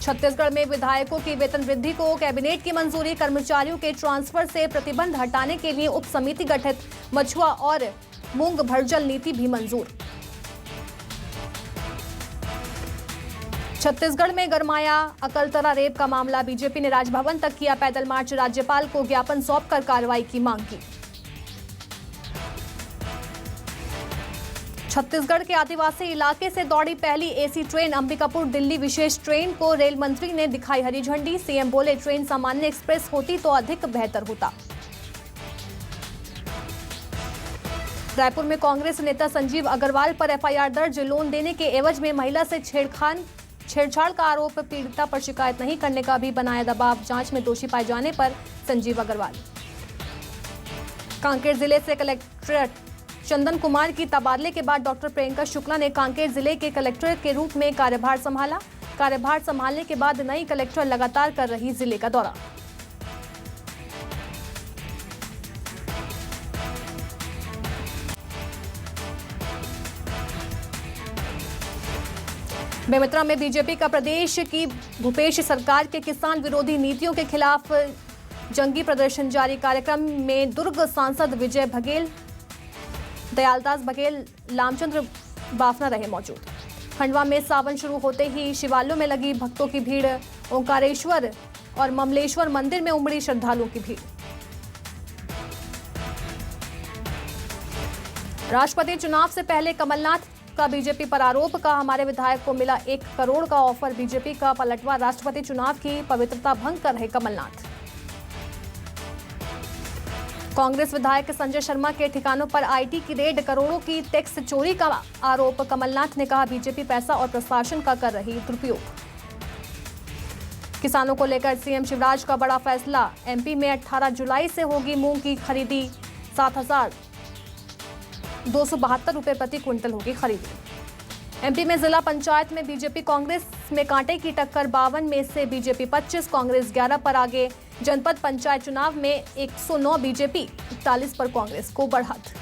छत्तीसगढ़ में विधायकों की वेतन वृद्धि को कैबिनेट की मंजूरी। कर्मचारियों के ट्रांसफर से प्रतिबंध हटाने के लिए उप समिति गठित। मछुआ और मूंग भरजल नीति भी मंजूर। छत्तीसगढ़ में गरमाया अकलतरा रेप का मामला। बीजेपी ने राजभवन तक किया पैदल मार्च। राज्यपाल को ज्ञापन सौंपकर कार्रवाई की मांग की। छत्तीसगढ़ के आदिवासी इलाके से दौड़ी पहली एसी ट्रेन। अंबिकापुर दिल्ली विशेष ट्रेन को रेल मंत्री ने दिखाई हरी झंडी। सीएम बोले, ट्रेन सामान्य एक्सप्रेस होती तो अधिक बेहतर होता। रायपुर में कांग्रेस नेता संजीव अग्रवाल पर एफआईआर दर्ज। लोन देने के एवज में महिला से छेड़छाड़ का आरोप। पीड़िता पर शिकायत नहीं करने का भी बनाया दबाव। जांच में दोषी पाए जाने पर संजीव अग्रवाल। कांकेर जिले से कलेक्टर चंदन कुमार की तबादले के बाद डॉक्टर प्रियंका शुक्ला ने कांकेर जिले के कलेक्टर के रूप में कार्यभार संभाला। कार्यभार संभालने के बाद नई कलेक्टर लगातार कर रही जिले का दौरा। बेमेतरा में बीजेपी का प्रदेश की भूपेश सरकार के किसान विरोधी नीतियों के खिलाफ जंगी प्रदर्शन जारी। कार्यक्रम में दुर्ग सांसद विजय बघेल, दयालदास बघेल, लामचंद्र बाफना रहे मौजूद। खंडवा में सावन शुरू होते ही शिवालयों में लगी भक्तों की भीड़। ओंकारेश्वर और ममलेश्वर मंदिर में उमड़ी श्रद्धालुओं की भीड़। राष्ट्रपति चुनाव से पहले कमलनाथ का बीजेपी पर आरोप। का हमारे विधायक को मिला 1 करोड़ का ऑफर। बीजेपी का पलटवार। राष्ट्रपति चुनाव की पवित्रता भंग कर रहे कमलनाथ। कांग्रेस विधायक संजय शर्मा के ठिकानों पर आईटी की रेड। करोड़ों की टैक्स चोरी का आरोप। कमलनाथ ने कहा, बीजेपी पैसा और प्रशासन का कर रही दुरुपयोग। किसानों को लेकर सीएम शिवराज का बड़ा फैसला। एमपी में 18 जुलाई से होगी मूंग की खरीदी। 7,272 रुपए प्रति क्विंटल होगी खरीदी। एमपी में जिला पंचायत में बीजेपी कांग्रेस में कांटे की टक्कर। 52 में से बीजेपी 25, कांग्रेस 11 पर आगे। जनपद पंचायत चुनाव में 109 बीजेपी, 41 पर कांग्रेस को बढ़त।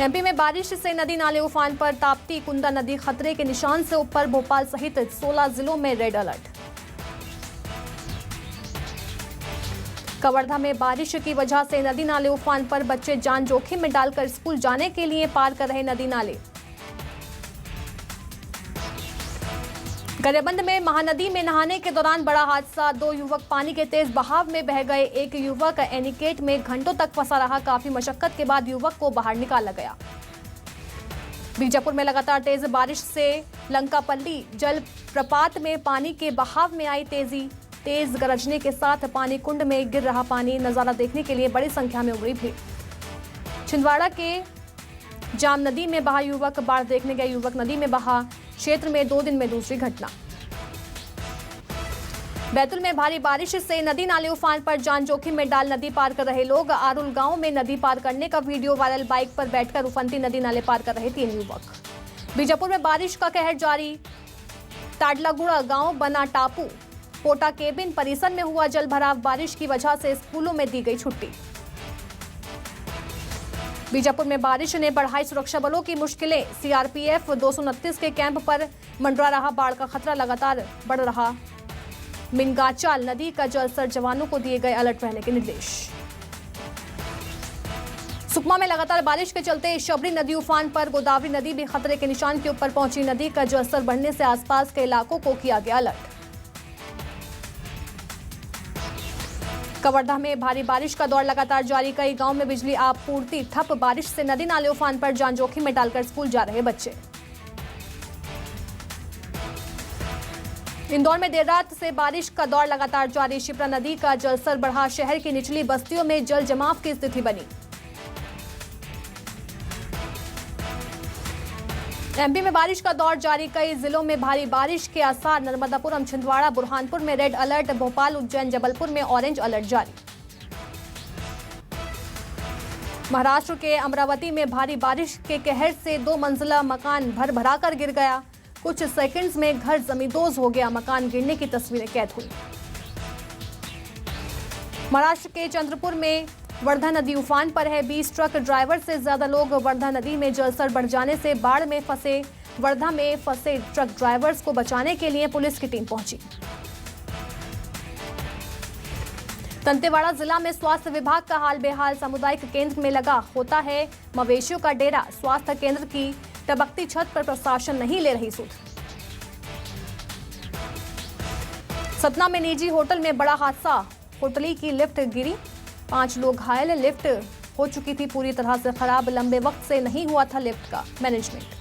एमपी में बारिश से नदी नाले उफान पर। ताप्ती कुंदा नदी खतरे के निशान से ऊपर। भोपाल सहित 16 जिलों में रेड अलर्ट। कवर्धा में बारिश की वजह से नदी नाले उफान पर। बच्चे जान जोखिम में डालकर स्कूल जाने के लिए पार कर रहे नदी नाले। गरियाबंद में महानदी में नहाने के दौरान बड़ा हादसा। 2 युवक पानी के तेज बहाव में बह गए। एक युवक एनीकेट में घंटों तक फंसा रहा। काफी मशक्कत के बाद युवक को बाहर निकाला गया। बीजापुर में लगातार तेज बारिश से लंकापल्ली जल प्रपात में पानी के बहाव में आई तेजी। तेज गरजने के साथ पानी कुंड में गिर रहा पानी। नजारा देखने के लिए बड़ी संख्या में उमड़ी भीड़। छिंदवाड़ा के जाम नदी में बहा युवक। बाढ़ देखने गया युवक नदी में बहा। क्षेत्र में 2 दिन में दूसरी घटना। बैतूल में भारी बारिश से नदी नाले उफान पर। जान जोखिम में डाल नदी पार कर रहे लोग। आरुल गांव में नदी पार करने का वीडियो वायरल। बाइक पर बैठकर उफनती नदी नाले पार कर रहे 3 युवक। बीजापुर में बारिश का कहर जारी। ताडलागुड़ा गांव बना टापू। पोटा केबिन परिसर में हुआ जल भराव। बारिश की वजह से स्कूलों में दी गई छुट्टी। बीजापुर में बारिश ने बढ़ाई सुरक्षा बलों की मुश्किलें। सीआरपीएफ 229 के कैंप पर मंडरा रहा। बाढ़ का खतरा लगातार बढ़ रहा। मिंगाचाल नदी का जलस्तर। जवानों को दिए गए अलर्ट रहने के निर्देश। सुकमा में लगातार बारिश के चलते शबरी नदी उफान पर। गोदावरी नदी भी खतरे के निशान के ऊपर पहुंची। नदी का जलस्तर बढ़ने से आसपास के इलाकों को किया गया अलर्ट। कवर्धा में भारी बारिश का दौर लगातार जारी। कई गांव में बिजली आपूर्ति ठप। बारिश से नदी नाले उफान पर। जान जोखिम में डालकर स्कूल जा रहे बच्चे। इंदौर में देर रात से बारिश का दौर लगातार जारी। शिप्रा नदी का जलस्तर बढ़ा। शहर की निचली बस्तियों में जल जमाव की स्थिति बनी। एमपी में बारिश का दौर जारी। कई जिलों में भारी बारिश के आसार। नर्मदापुरम, छिंदवाड़ा, बुरहानपुर में रेड अलर्ट। भोपाल, उज्जैन, जबलपुर में ऑरेंज अलर्ट जारी। महाराष्ट्र के अमरावती में भारी बारिश के कहर से 2 मंजिला मकान भर कर गिर गया। कुछ सेकंड्स में घर जमींदोज हो गया। मकान गिरने की तस्वीरें कैद हुई। महाराष्ट्र के चंद्रपुर में वर्धा नदी उफान पर है। 20 ट्रक ड्राइवर से ज्यादा लोग। वर्धा नदी में जलस्तर बढ़ जाने से बाढ़ में फंसे वर्धा में फंसे ट्रक ड्राइवर्स को बचाने के लिए पुलिस की टीम पहुंची। दंतेवाड़ा जिला में स्वास्थ्य विभाग का हाल बेहाल। सामुदायिक केंद्र में लगा होता है मवेशियों का डेरा। स्वास्थ्य केंद्र की टबकती छत पर प्रशासन नहीं ले रही सुध। सतना में निजी होटल में बड़ा हादसा। होटली की लिफ्ट गिरी, 5 लोग घायल। लिफ्ट हो चुकी थी पूरी तरह से खराब। लंबे वक्त से नहीं हुआ था लिफ्ट का मैनेजमेंट।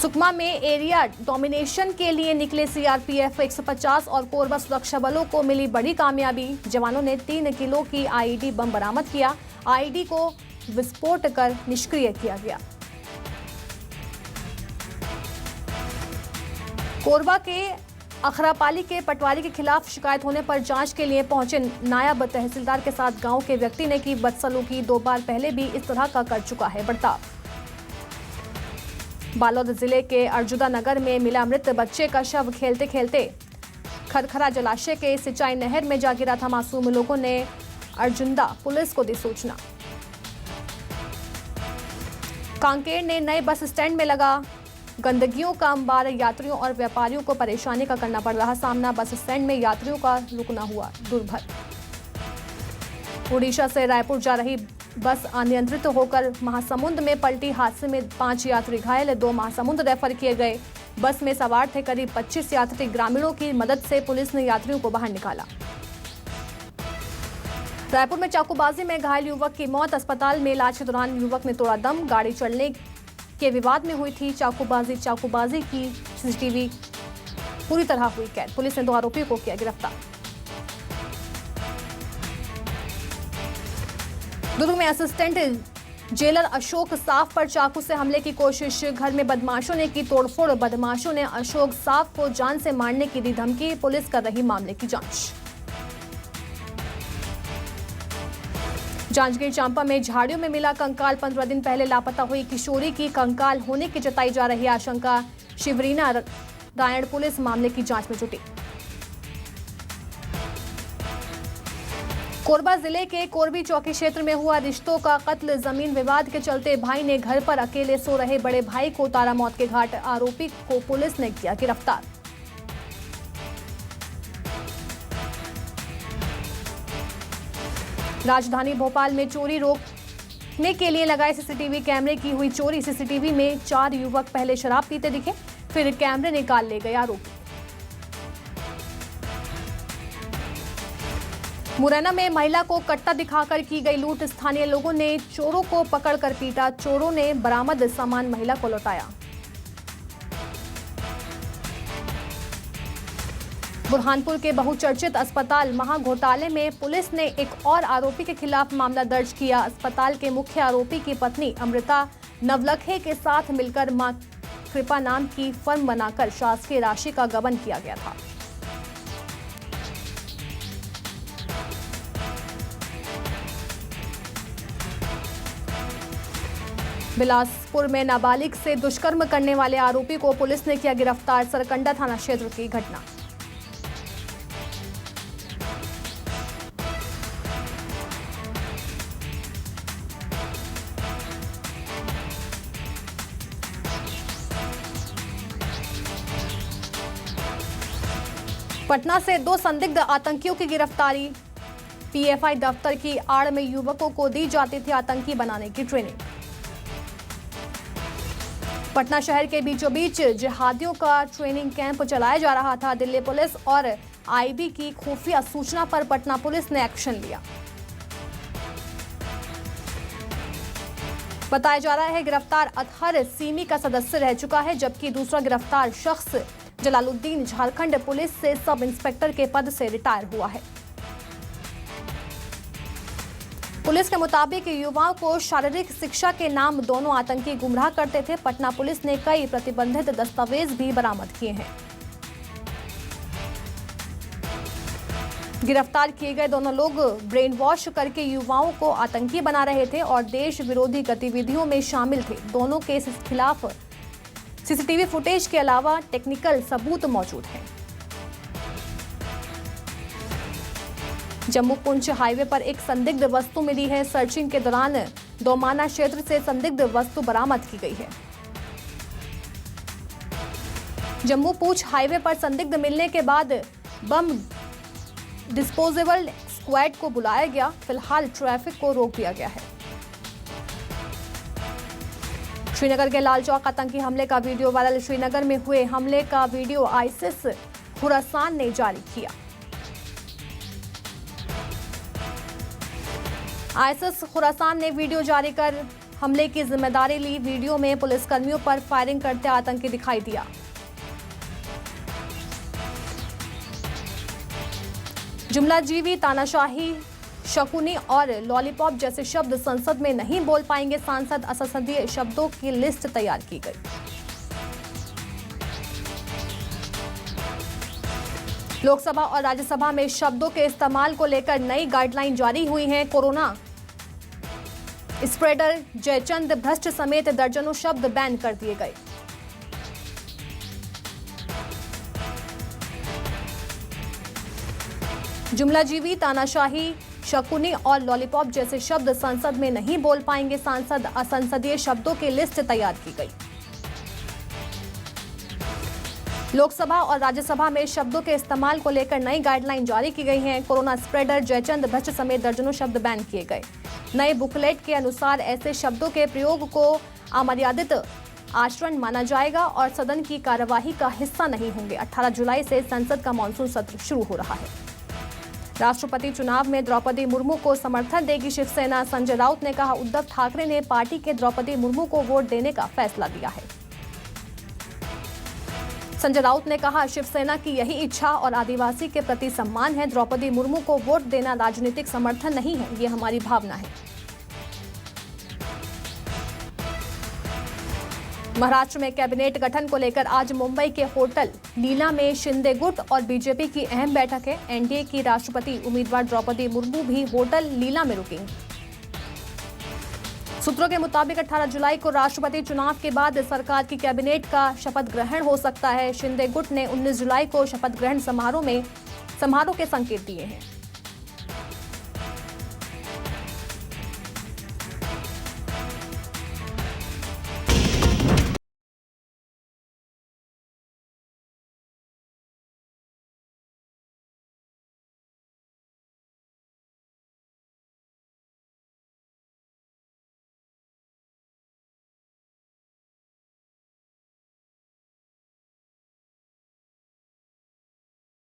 सुकमा में एरिया डोमिनेशन के लिए निकले सीआरपीएफ 150 और कोरबा सुरक्षा बलों को मिली बड़ी कामयाबी। जवानों ने 3 किलो की आईईडी बम बरामद किया। आईईडी को विस्फोट कर निष्क्रिय किया गया। कोरबा के अखरापाली के पटवारी के खिलाफ शिकायत होने पर जांच के लिए पहुंचे नायब तहसीलदार के साथ गांव के व्यक्ति ने की बदसलूकी। 2 बार पहले भी इस तरह का कर चुका है बर्ताव। बालोद जिले के अर्जुदा नगर में मिला मृत बच्चे का शव। खेलते खेलते खरखरा जलाशय के सिंचाई नहर में जा गिरा था मासूम। लोगों ने अर्जुदा पुलिस को दी सूचना। कांकेर ने नए बस स्टैंड में लगा गंदगियों का अंबार। यात्रियों और व्यापारियों को परेशानी का करना पड़ रहा सामना। बस स्टैंड में यात्रियों का रुकना हुआ दुर्भर। उड़ीसा से रायपुर जा रही बस अनियंत्रित होकर महासमुंद में पलटी। हादसे में 5 यात्री घायल, 2 महासमुंद रेफर किए गए। बस में सवार थे करीब 25 यात्री। ग्रामीणों की मदद से पुलिस ने यात्रियों को बाहर निकाला। रायपुर में चाकूबाजी में घायल युवक की मौत। अस्पताल में इलाज के दौरान युवक ने तोड़ा दम। गाड़ी चलने के विवाद में हुई थी चाकूबाजी की सीसीटीवी पूरी तरह हुई कैद। पुलिस ने 2 आरोपियों को किया गिरफ्तार। दुर्ग में असिस्टेंट जेलर अशोक साफ पर चाकू से हमले की कोशिश। घर में बदमाशों ने की तोड़फोड़। बदमाशों ने अशोक साफ को जान से मारने की दी धमकी। पुलिस कर रही मामले की जांच। जांजगीर चांपा में झाड़ियों में मिला कंकाल। 15 दिन पहले लापता हुई किशोरी की कंकाल होने की जताई जा रही आशंका। शिवरीना रायण पुलिस मामले की जांच में जुटी। कोरबा जिले के कोरबी चौकी क्षेत्र में हुआ रिश्तों का कत्ल। जमीन विवाद के चलते भाई ने घर पर अकेले सो रहे बड़े भाई को उतारा मौत के घाट। आरोपी को पुलिस ने किया गिरफ्तार। राजधानी भोपाल में चोरी रोकने के लिए लगाए सीसीटीवी कैमरे की हुई चोरी। सीसीटीवी में 4 युवक पहले शराब पीते दिखे, फिर कैमरे निकाल ले गए आरोपी। मुरैना में महिला को कट्टा दिखाकर की गई लूट। स्थानीय लोगों ने चोरों को पकड़कर पीटा। चोरों ने बरामद सामान महिला को लौटाया। बुरहानपुर के बहुचर्चित अस्पताल महाघोटाले में पुलिस ने एक और आरोपी के खिलाफ मामला दर्ज किया। अस्पताल के मुख्य आरोपी की पत्नी अमृता नवलखे के साथ मिलकर मां कृपा नाम की फर्म बनाकर शासकीय राशि का गबन किया गया था। बिलासपुर में नाबालिग से दुष्कर्म करने वाले आरोपी को पुलिस ने किया गिरफ्तार। सरकंडा थाना क्षेत्र की घटना। पटना से 2 संदिग्ध आतंकियों की गिरफ्तारी। पीएफआई दफ्तर की आड़ में युवकों को दी जाती थी आतंकी बनाने की ट्रेनिंग। पटना शहर के बीचों बीच जिहादियों का ट्रेनिंग कैंप चलाया जा रहा था। दिल्ली पुलिस और आईबी की खुफिया सूचना पर पटना पुलिस ने एक्शन लिया। बताया जा रहा है गिरफ्तार अतहर सीमी का सदस्य रह चुका है, जबकि दूसरा गिरफ्तार शख्स जलालुद्दीन झारखंड पुलिस से सब इंस्पेक्टर के पद से रिटायर हुआ है। पुलिस के मुताबिक युवाओं को शारीरिक शिक्षा के नाम दोनों आतंकी गुमराह करते थे। पटना पुलिस ने कई प्रतिबंधित दस्तावेज भी बरामद किए हैं। गिरफ्तार किए गए दोनों लोग ब्रेन वॉश करके युवाओं को आतंकी बना रहे थे और देश विरोधी गतिविधियों में शामिल थे। दोनों के खिलाफ सीसीटीवी फुटेज के अलावा टेक्निकल सबूत मौजूद हैं। जम्मू पुंछ हाईवे पर एक संदिग्ध वस्तु मिली है। सर्चिंग के दौरान दोमाना क्षेत्र से संदिग्ध वस्तु बरामद की गई है। जम्मू पूंछ हाईवे पर संदिग्ध मिलने के बाद बम डिस्पोजेबल स्क्वाड को बुलाया गया। फिलहाल ट्रैफिक को रोक दिया गया है। श्रीनगर के लाल चौक आतंकी हमले का वीडियो वायरल। श्रीनगर में हुए हमले का वीडियो आईसिस खुरासान ने जारी किया। आईसिस खुरासान ने वीडियो जारी कर हमले की जिम्मेदारी ली। वीडियो में पुलिसकर्मियों पर फायरिंग करते आतंकी दिखाई दिया। जुमलाजीवी, तानाशाही, शकुनी और लॉलीपॉप जैसे शब्द संसद में नहीं बोल पाएंगे सांसद। असंसदीय शब्दों की लिस्ट तैयार की गई। लोकसभा और राज्यसभा में शब्दों के इस्तेमाल को लेकर नई गाइडलाइन जारी हुई हैं। कोरोना स्प्रेडर, जयचंद, भ्रष्ट समेत दर्जनों शब्द बैन कर दिए गए। जुमलाजीवी, तानाशाही, शकुनी और लॉलीपॉप जैसे शब्द संसद में नहीं बोल पाएंगे सांसद। असंसदीय शब्दों की लिस्ट तैयार की गई। लोकसभा और राज्यसभा में शब्दों के इस्तेमाल को लेकर नई गाइडलाइन जारी की गई है। कोरोना स्प्रेडर, जयचंद, भ्रष्ट समेत दर्जनों शब्द बैन किए गए। नए बुकलेट के अनुसार ऐसे शब्दों के प्रयोग को अमर्यादित आचरण माना जाएगा और सदन की कार्यवाही का हिस्सा नहीं होंगे। 18 जुलाई से संसद का मानसून सत्र शुरू हो रहा है। राष्ट्रपति चुनाव में द्रौपदी मुर्मू को समर्थन देगी शिवसेना। संजय राउत ने कहा, उद्धव ठाकरे ने पार्टी के द्रौपदी मुर्मू को वोट देने का फैसला लिया है। संजय राउत ने कहा, शिवसेना की यही इच्छा और आदिवासी के प्रति सम्मान है। द्रौपदी मुर्मू को वोट देना राजनीतिक समर्थन नहीं है, ये हमारी भावना है। महाराष्ट्र में कैबिनेट गठन को लेकर आज मुंबई के होटल लीला में शिंदे गुट और बीजेपी की अहम बैठक है। एनडीए की राष्ट्रपति उम्मीदवार द्रौपदी मुर्मू भी होटल लीला में रुकेंगी। सूत्रों के मुताबिक 18 जुलाई को राष्ट्रपति चुनाव के बाद सरकार की कैबिनेट का शपथ ग्रहण हो सकता है। शिंदे गुट ने 19 जुलाई को शपथ ग्रहण समारोह के संकेत दिए हैं।